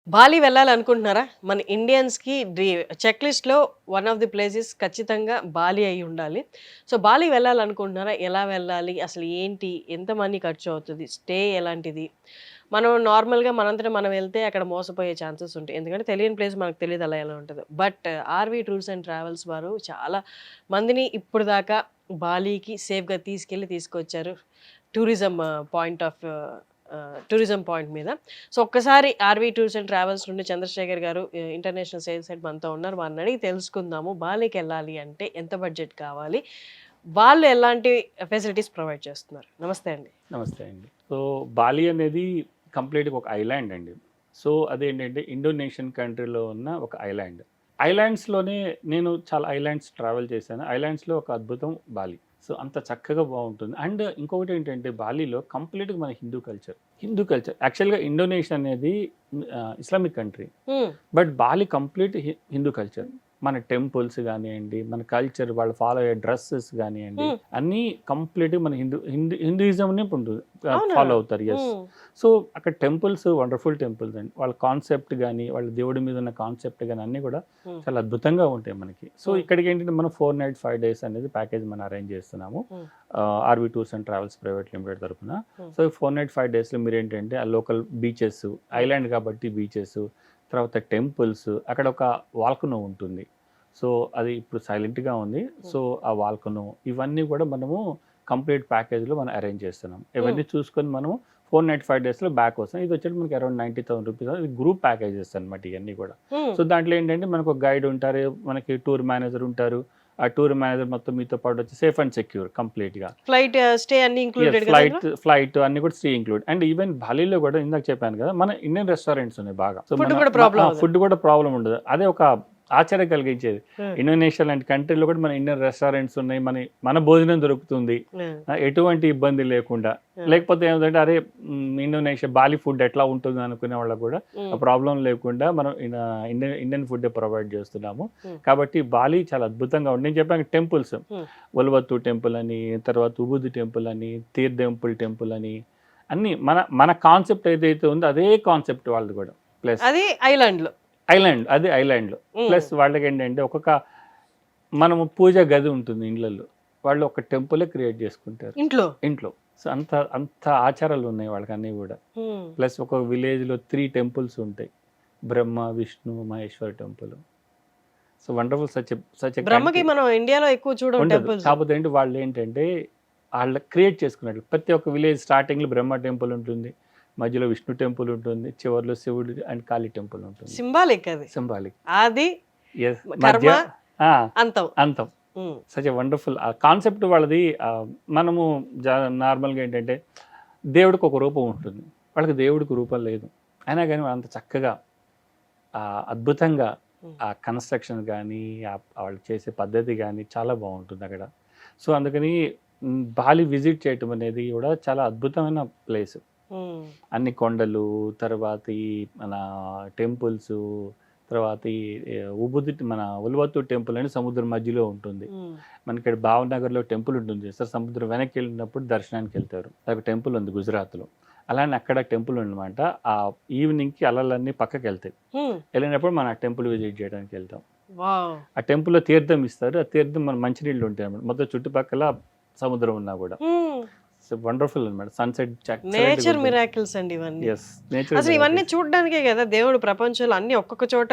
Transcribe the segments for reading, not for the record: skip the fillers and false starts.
Bali వెళ్ళాలనుకుంటున్నారా? మన ఇండియన్స్‌కి చెక్ లిస్ట్‌లో వన్ ఆఫ్ ది ప్లేసెస్ ఖచ్చితంగా బాలి అయి ఉండాలి. సో, బాలి వెళ్ళాలనుకుంటున్నారా? ఎలా వెళ్ళాలి? అసలు ఏంటి? ఎంత మనీ ఖర్చవుతది? స్టే ఎలాంటిది? మనం నార్మల్‌గా మనంతట మనం వెళ్తే అక్కడ మోసపోయే ఛాన్సెస్ ఉంటాయి. ఎందుకంటే తెలియని ప్లేస్ మనకు తెలీదు అలా ఎలా ఉంటదో. But RV tours and travels వారు చాలా మందిని ఇప్పటిదాకా బాలీకి సేఫ్‌గా తీసుకొచ్చారు. Tourism point of tourism point మీద. సో, ఒక్కసారి ఆర్‌వి టూర్స్ అండ్ ట్రావెల్స్ నుండి చంద్రశేఖర్ గారు ఇంటర్నేషనల్ సేల్స్ హెడ్ మనతో ఉన్నారు. వారిని అడిగి తెలుసుకుందాము. బాలికెళ్ళాలి అంటే ఎంత బడ్జెట్ కావాలి? వాళ్ళు ఎలాంటి ఫెసిలిటీస్ ప్రొవైడ్ చేస్తున్నారు? నమస్తే అండి. నమస్తే అండి. సో, బాలి అనేది కంప్లీట్‌గా ఒక ఐలాండ్ అండి. సో, అదేంటంటే ఇండోనేషియన్ కంట్రీలో ఉన్న ఒక ఐలాండ్. ఐలాండ్స్‌లోనే నేను చాలా ఐలాండ్స్ ట్రావెల్ చేశాను. ఐలాండ్స్‌లో ఒక అద్భుతం బాలి. సో, అంత చక్కగా బావుంటుంది. అండ్ ఇంకొకటేంటంటే బాలీలో కంప్లీట్‌గా మన హిందూ కల్చర్. హిందూ కల్చర్. యాక్చువల్‌గా ఇండోనేషియా అనేది ఇస్లామిక్ కంట్రీ. హ్మ్. But Bali complete Hindu culture. మన టెంపుల్స్ గానియండి, మన కల్చర్ వాళ్ళు ఫాలో అయ్యే డ్రెసెస్ గానియండి, హ్మ్. అన్నీ కంప్లీట్‌గా మన హిందూయిజంనే ఉంటుంది. అవునా? ఫాలో అవుతారు. యెస్. హ్మ్. సో, అక్కడ టెంపుల్స్ వండర్‌ఫుల్ టెంపుల్స్ అండి. వాళ్ళ కాన్సెప్ట్ గాని, వాళ్ళ దేవుడి మీద ఉన్న కాన్సెప్ట్ గాని అన్నీ కూడా హ్మ్. చాలా అద్భుతంగా ఉంటాయి మనకి. సో, హ్మ్. ఇక్కడికేంటంటే మనం 4 నైట్స్ 5 డేస్ అనేది ప్యాకేజ్ మనం అరేంజ్ చేస్తున్నాము. Hmm. RV tours and travels private limited తరపున. హ్మ్. సో, 4 నైట్ 5 డేస్‌లో మీరేంటంటే ఆ లోకల్ బీచెస్, హ్మ్. ఐలాండ్ కాబట్టి బీచెస్, తర్వాత టెంపుల్స్, అక్కడ ఒక వాల్కనో ఉంటుంది. సో, అది ఇప్పుడు సైలెంట్‌గా ఉంది. హ్మ్. సో, ఆ వాల్కనో ఇవన్నీ కూడా మనము కంప్లీట్ ప్యాకేజ్‌లో మనం అరేంజ్ చేస్తున్నాం. హ్మ్. ఇవన్నీ చూసుకొని మనము 4 నైట్ 5 డేస్‌లో బ్యాక్ వస్తాం. ఇది వచ్చేసి మనకి అరౌండ్ ₹90,000 ఇది గ్రూప్ ప్యాకేజెస్ అన్నమాట ఇయన్నీ కూడా. హ్మ్. సో, దాంట్లో ఏంటంటే మనకు ఒక గైడ్ ఉంటారు. మనకి టూర్ మేనేజర్ ఉంటారు. ఆ టూర్ మేనేజర్ మొత్తం మీతో పాటు వచ్చి సేఫ్ అండ్ సెక్యూర్ కంప్లీట్‌గా. ఫ్లైట్ స్టే అన్నీ యెస్. ఇంక్లూడెడ్ కదా అందులో? ఫ్లైట్ అన్నీ కూడా ఫ్రీ ఇంక్లూడ్. అండ్ ఈవెన్ బాలీలో కూడా ఇందాక చెప్పాను కదా! మన ఇండియన్ రెస్టారెంట్స్ ఉన్నాయి బాగా. సో, ఫుడ్ కూడా ప్రాబ్లమ్ అవ్వదు. ఫుడ్ కూడా ప్రాబ్లమ్ ఉండదు. అదే ఒక ఆశ్చర్యం కలిగించేది. హ్మ్. ఇండోనేషియా లాంటి కంట్రీలో కూడా మన ఇండియన్ రెస్టారెంట్స్ ఉన్నాయి. మన భోజనం దొరుకుతుంది. హ్మ్. ఎటువంటి ఇబ్బంది లేకుండా. హ్మ్. లేకపోతే ఏమిటంటే అరే! ఇండోనేషియా బాలి ఫుడ్ ఎట్లా ఉంటుంది అనుకునే వాళ్ళకి కూడా ఆ హ్మ్. ప్రాబ్లమ్ లేకుండా మనం ఇండియన్ ఫుడ్డే ప్రొవైడ్ చేస్తున్నాము. హ్మ్. కాబట్టి బాలి చాలా అద్భుతంగా ఉంది. నేను చెప్పాను టెంపుల్స్. హ్మ్. ఒలవత్తు టెంపుల్ అని, తర్వాత ఉబుదు టెంపుల్ అని, తీర్థెంపుల్ టెంపుల్ అని, అన్నీ మన మన కాన్సెప్ట్ ఏదైతే ఉందో అదే కాన్సెప్ట్ వాళ్ళది కూడా. ప్లస్ అది ఐలాండ్‌లో. ఐలాండ్‌లో. హ్మ్. ప్లస్ వాళ్ళకేంటంటే మనము పూజ గది ఉంటుంది ఇండ్లల్లో. వాళ్ళు ఒక టెంపులే క్రియేట్ చేసుకుంటారు ఇంట్లో. ఇంట్లో. సో, అంత అంత ఆచారాలున్నాయి వాళ్ళకన్నీ గూడా. హ్మ్. ప్లస్ ఒక విలేజ్‌లో 3 టెంపుల్స్ ఉంటాయి. Brahma, Vishnu, Maheshwara temple. So, wonderful such a బ్రహ్మకి కంట్రీ. మనం ఇండియాలో ఎక్కువ చూడం ఉండదు. టెంపుల్స్. కాపోతే ఏంటి వాళ్ళేంటంటే, ఆళ్ళు క్రియేట్ చేసుకున్నట్లు. ప్రతి ఒక్క విలేజ్ స్టార్టింగ్‌లో బ్రహ్మ టెంపుల్ ఉంటుంది. మధ్యలో విష్ణు టెంపుల్ ఉంటుంది. చివర్లో శివుడు అండ్ కాళీ టెంపుల్ ఉంటుంది. సింబాలిక్ అది. సింబాలిక్. ఆది, యెస్. మధ్య కర్మ, ఆ! అంతం. అంతం. హ్మ్. సచ్ ఎ వండర్‌ఫుల్ ఆ కాన్సెప్ట్ వాళ్ళది. మనము నార్మల్‌గా ఏంటంటే, దేవుడికి ఒక రూపం ఉంటుంది. వాళ్ళకి దేవుడికి రూపం లేదు. అయినా గాని వాళ్ళంత చక్కగా అద్భుతంగా హ్మ్. ఆ కన్‌స్ట్రక్షన్ గానీ, వాళ్ళు చేసే పద్ధతి గానీ చాలా బావుంటుందక్కడ. సో, అందుకని బాలి విజిట్ చేయటం అనేది గూడా చాలా అద్భుతమైన ప్లేస్. హ్మ్. అన్ని కొండలు, తర్వాత మన టెంపుల్సు, తర్వాత మన ఉల్వత్తు టెంపుల్ అని సముద్రం మధ్యలో ఉంటుంది. హ్మ్. మనకిక్కడ భావనగర్‌లో టెంపుల్ ఉంటుంది చూసారా? సముద్రం వెనక్కెళ్ళినప్పుడు దర్శనానికెళ్తారు. అదొక టెంపుల్ ఉంది గుజరాత్‌లో. అలానే అక్కడ టెంపుల్ ఉందన్నమాట. ఈవినింగ్‌కి అలలన్నీ పక్కకెళ్తాయి. హ్మ్. వెళ్ళినప్పుడు మనం ఆ టెంపుల్ విజిట్ చేయడానికెళ్తాం. వావ్! ఆ టెంపుల్‌లో తీర్థం ఇస్తారు. ఆ తీర్థం మన మంచినీళ్ళు ఉంటాయన్నమాట. మొత్తం చుట్టుపక్కల సముద్రం ఉన్నా గూడా. హ్మ్. సో, వండర్‌ఫుల్ అన్నమాట. సన్‌సెట్ ఎక్సలెంట్‌గా నేచర్ ఉంటుంది. మిరాకిల్స్ అండి ఇవన్నీ. యెస్. నేచురల్ అసలు ఇవన్నీ మిరాకిల్స్. చూడ్డానికే గదా! దేవుడు ప్రపంచంలో అన్నీ ఒక్కొక్క చోట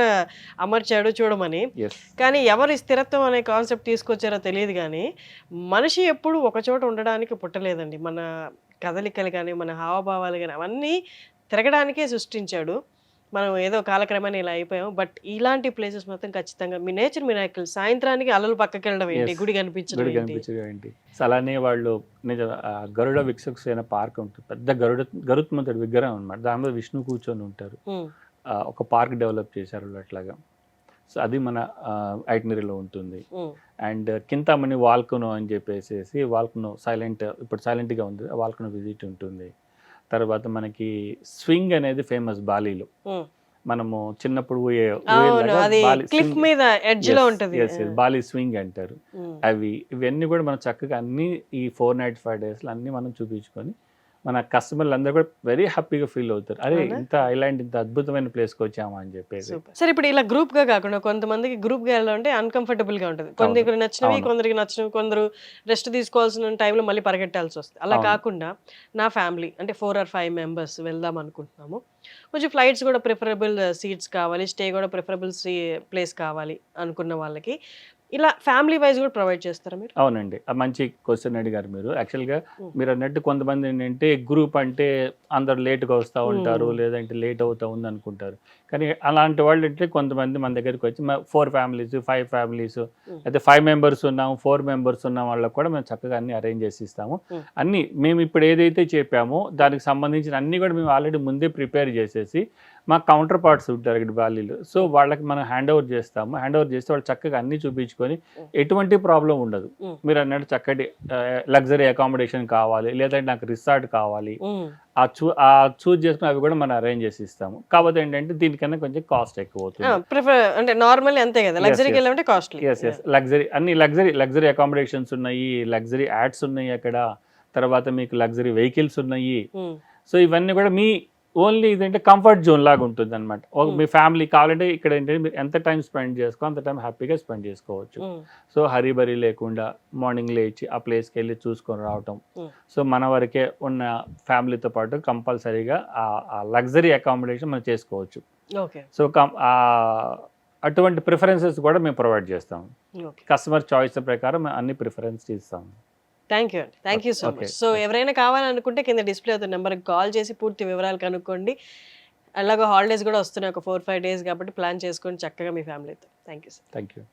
అమర్చాడు చూడమని. యెస్. కానీ ఎవరు ఈ స్థిరత్వం అనే కాన్సెప్ట్ తీసుకొచ్చారో తెలీదు గానీ, మనిషి ఎప్పుడు ఒక చోట ఉండడానికి పుట్టలేదండి. మన కదలికలు గాని, మన హావభావాలు గాని అవన్నీ తిరగడానికే సృష్టించాడు. మనం ఏదో కాలక్రమేణా ఇలా అయిపోయాం. బట్ ఇలాంటి ప్లేసెస్ మాత్రం ఖచ్చితంగా మీ నేచర్ మిరాకిల్ సాయంత్రానికి అలలు పక్కకెళ్ళడం ఏంటి? యెస్. గుడి కనిపించడం గుడి ఏంటి? కనిపించడం ఏంటి? సో, అలానే వాళ్ళు గరుడ విక్సక్సేన పార్క్ ఉంటుంది. పెద్ద గరుత్మంతుడి విగ్రహం అన్నమాట. దాని మీద విష్ణువు కూర్చొని ఉంటారు. హ్మ్. ఒక పార్క్ డెవలప్ చేశారు వాళ్ళు అట్లాగా. సో, అది మన ఐటినరీలో ఉంటుంది. హ్మ్. అండ్ కింతామణి వాల్కనో అని చెప్పేసేసి వాల్కనో ఇప్పుడు సైలెంట్‌గా ఉంది. వాల్కనో విజిట్ ఉంటుంది. తర్వాత మనకి స్వింగ్ అనేది ఫేమస్ బాలీలో. హ్మ్. మనము చిన్నప్పుడు అవును. ఊయేలాగా అది బాలి క్లిఫ్ స్వింగ్. మీద ఎడ్జ్‌లో యెస్. ఉంటది. యెస్. ఆ! యెస్. బాలి స్వింగ్ అంటారు. హ్మ్. ఇవన్నీ కూడా మనం చక్కగా అన్నీ ఈ 4 నైట్ 5 డేస్‌లో అన్నీ మనం చూపించుకొని మన కస్టమర్లు అందరూ కూడా వెరీ హ్యాపీగా ఫీల్ అవుతారు. అరే అవునా? ఇంత ఐలాండ్ ఇంత అద్భుతమైన ప్లేస్కి వచ్చామా అని చెప్పేసి. సూపర్. సరే ఇప్పుడు ఇలా గ్రూప్ గా కాకుండా కొంతమందికి గ్రూప్ గా వెళ్ళాలంటే అన్‌కంఫర్టబుల్ గా ఉంటది. కొందరికి నచ్చినవి, అవును. కొందరికి నచ్చనివి, కొందరు రెస్ట్ తీసుకోవాల్సిన టైంలో మళ్ళీ పరిగెట్టాల్సి వస్తది. అలా అవును. కాకుండా నా ఫ్యామిలీ అంటే 4 ఆర్ 5 మెంబర్స్ వెళ్దాం అనుకుంటున్నాము. కొంచెం ఫ్లైట్స్ కూడా ప్రిఫరబుల్ సీట్స్ కావాలి, స్టే కూడా ప్రిఫరబుల్ ప్లేస్ కావాలి అనుకున్న వాళ్ళకి ఇలా ఫ్యామిలీ వైస్ కూడా ప్రొవైడ్ చేస్తారా మీరు? అవునండి. మంచి క్వెషన్ అడిగారు మీరు. యాక్చువల్‌గా హ్మ్. మీరన్నట్టు కొంతమంది ఏంటంటే గ్రూప్ అంటే అందరూ లేట్‌గా వస్తా ఉంటారు. హ్మ్. లేదంటే లేట్ అవుతా ఉందనుకుంటారు. కానీ అలాంటి వాళ్ళంటే కొంతమంది మన దగ్గరికి వచ్చి 4 ఫ్యామిలీస్, 5 ఫ్యామిలీస్ హ్మ్. అయితే 5 మెంబర్స్ ఉన్నాం, 4 మెంబర్స్ ఉన్న వాళ్ళకి కూడా మేము చక్కగా అన్నీ అరేంజ్ చేసి ఇస్తాము. హ్మ్. అన్నీ మేము ఇప్పుడు ఏదైతే చెప్పామో దానికి సంబంధించిన అన్నీ కూడా మేము ఆల్రెడీ ముందే ప్రిపేర్ చేసేసి మా కౌంటర్ పార్ట్స్ ఉంటారు ఇక్కడ బాలీలో. సో వాళ్ళకి మనం హ్యాండ్ ఓవర్ చేస్తాము. హ్యాండ్ ఓవర్ చేస్తే వాళ్ళు చక్కగా అన్నీ చూపించుకొని ఎటువంటి ప్రాబ్లమ్ ఉండదు. హ్మ్. మీరన్నట్టు చక్కటి లగ్జరీ అకామిడేషన్ కావాలి, లేదంటే నాకు రిసార్ట్ కావాలి. హ్మ్. చూజ్ చేసుకొని అవి కూడా మనం అరేంజ్ చేసి ఇస్తాము. కాకపోతే ఏంటంటే దీనికన్నా కొంచెం కాస్ట్ ఎక్కువ అవుతుంది. ప్రిఫర్ అంటే నార్మల్లీ అంతే కదా! యెస్. లగ్జరీకి యెస్. వెళ్ళామంటే కాస్ట్‌లీ. యెస్. యెస్. అన్ని లగ్జరీ అకామిడేషన్స్ ఉన్నాయి. లగ్జరీ యాడ్స్ ఉన్నాయి అక్కడ. తర్వాత మీకు లగ్జరీ వెహికల్స్ ఉన్నాయి. హ్మ్. సో ఇవన్నీ కూడా మీ ఓన్లీ ఇదంటే కంఫర్ట్ జోన్ లాగా ఉంటుందన్నమాట. మీ ఫ్యామిలీ కావాలంటే ఇక్కడ ఏంటంటే మీరు ఎంత టైం స్పెండ్ చేసుకో అంత టైం హ్యాపీగా స్పెండ్ చేసుకోవచ్చు. హ్మ్. సో హరీ బరీ లేకుండా మార్నింగ్ లేచి ఆ ప్లేస్కి వెళ్ళి చూసుకొని రావటం. హ్మ్. సో మన వరకే ఉన్న ఫ్యామిలీతో పాటు కంపల్సరీగా ఆ లగ్జరీ అకామిడేషన్ మనం చేసుకోవచ్చు. ఓకే. సో అటువంటి ప్రిఫరెన్సెస్ కూడా మేము ప్రొవైడ్ చేస్తాం. ఓకే. కస్టమర్ చాయిస్ ప్రకారం అన్ని ప్రిఫరెన్స్ ఇస్తాం. థ్యాంక్ యూ అండి. Thank you so okay. Much. So ఎవరైనా కావాలనుకుంటే కింద డిస్‌ప్లే అవుతున్న నంబర్‌కి కాల్ చేసి పూర్తి వివరాలు కనుక్కోండి. ఎలాగో హాలిడేస్ కూడా వస్తున్నాయి. ఒక 4, 5 డేస్ కాబట్టి ప్లాన్ చేసుకొని చక్కగా మీ ఫ్యామిలీతో. Thank you sir. Thank you.